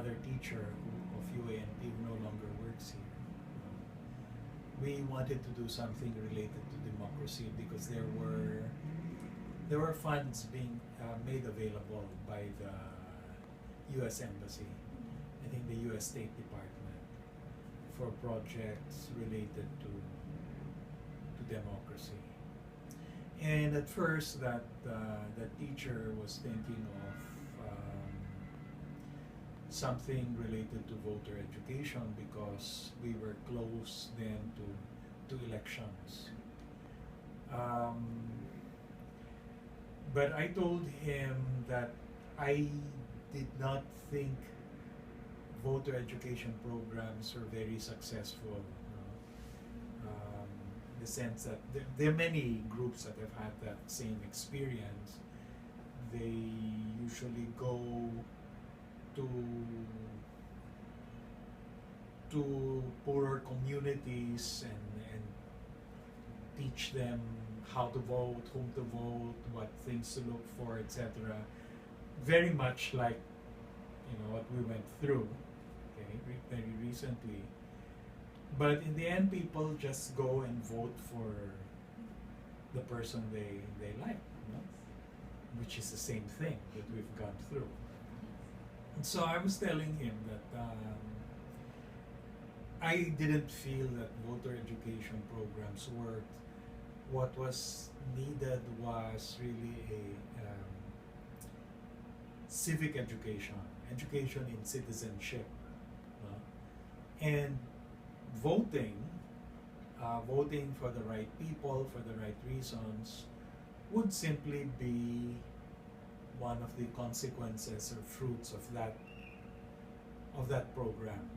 another teacher of UANP who no longer works here. We wanted to do something related to democracy because there were funds being made available by the U.S. Embassy, I think the U.S. State Department, for projects related to democracy. And at first, that teacher was thinking of something related to voter education because we were close then to elections. But I told him that I did not think voter education programs were very successful. In the sense that there are many groups that have had that same experience. They usually go to poorer communities and teach them how to vote, whom to vote, what things to look for, etc. Very much like what we went through, very recently. But in the end, people just go and vote for the person they like, which is the same thing that we've gone through. And so I was telling him that I didn't feel that voter education programs worked. What was needed was really a civic education in citizenship, and voting for the right people, for the right reasons, would simply be one of the consequences or fruits of that program.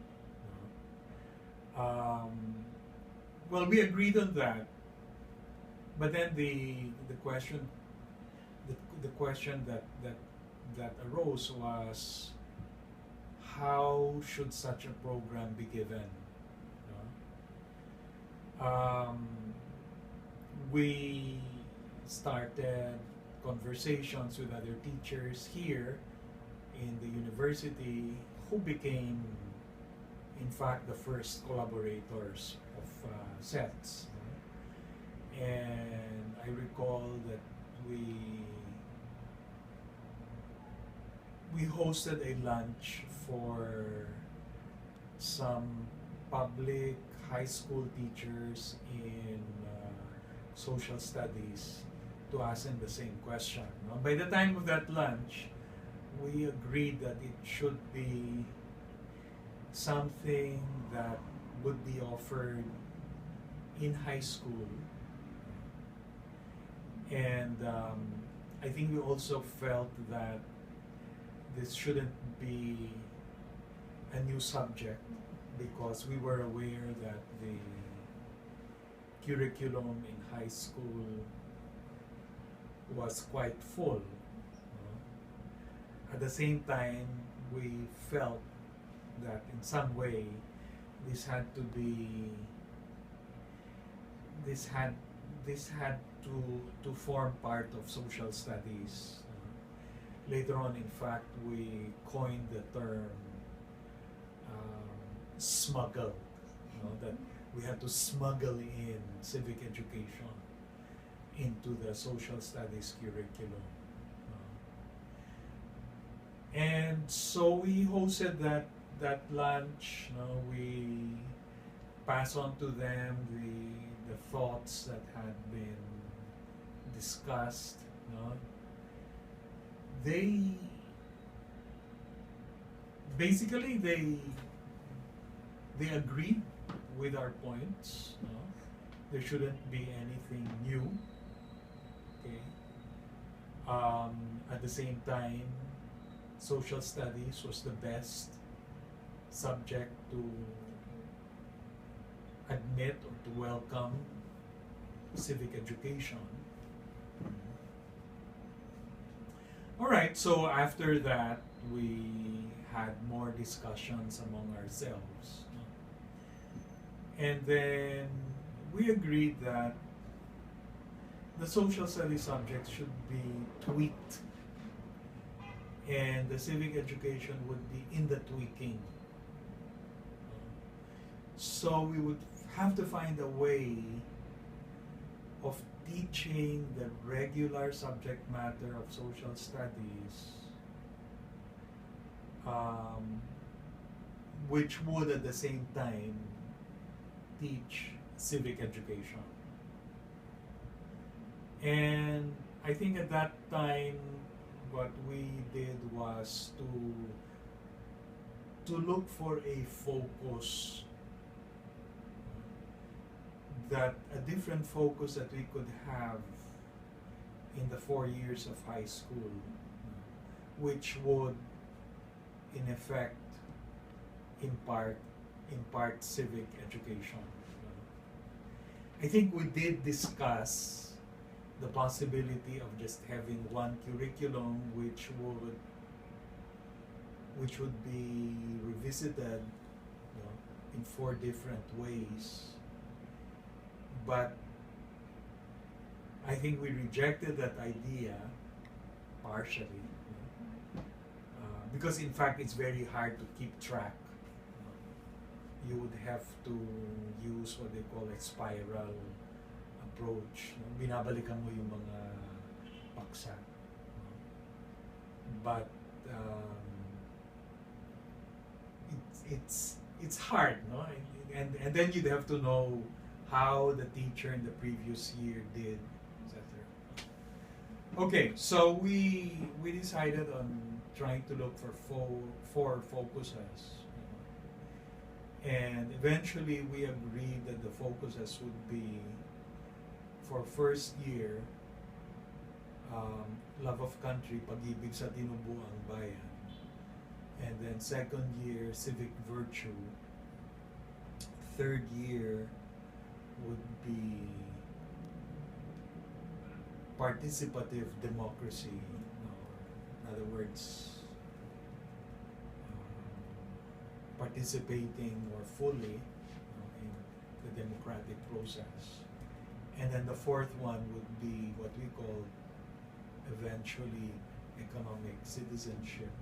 Well, we agreed on that, but then the question that arose was, how should such a program be given? We started conversations with other teachers here in the university who became, in fact, the first collaborators of SETS. And I recall that we hosted a lunch for some public high school teachers in social studies to ask them the same question. By the time of that lunch, we agreed that it should be something that would be offered in high school. And I think we also felt that this shouldn't be a new subject, because we were aware that the curriculum in high school was quite full. At the same time, we felt that in some way this had to form part of social studies. Later on, in fact, we coined the term smuggle, that we had to smuggle in civic education into the social studies curriculum. And so we hosted that lunch. We pass on to them the thoughts that had been discussed. They basically they agreed with our points. There shouldn't be anything new. At the same time, social studies was the best subject to admit or to welcome civic education. All right, so after that, we had more discussions among ourselves. And then we agreed that the social studies subject should be tweaked and the civic education would be in the tweaking. So we would have to find a way of teaching the regular subject matter of social studies, which would at the same time teach civic education. And I think at that time what we did was to look for a focus, that a different focus that we could have in the 4 years of high school, which would in effect impart civic education. I think we did discuss the possibility of just having one curriculum which would be revisited, in 4 different ways. But I think we rejected that idea partially, because in fact it's very hard to keep track. You would have to use what they call a spiral approach. Binabalikan mo yung mga paksa. But it's hard, no? And then you'd have to know how the teacher in the previous year did, etc. Okay, so we decided on trying to look for 4 focuses. And eventually we agreed that the focuses would be, for first year, love of country, pag-ibig sa tinubuang bayan. And then second year, civic virtue. Third year would be participative democracy. In other words, participating more fully in the democratic process. And then the fourth one would be what we call eventually economic citizenship.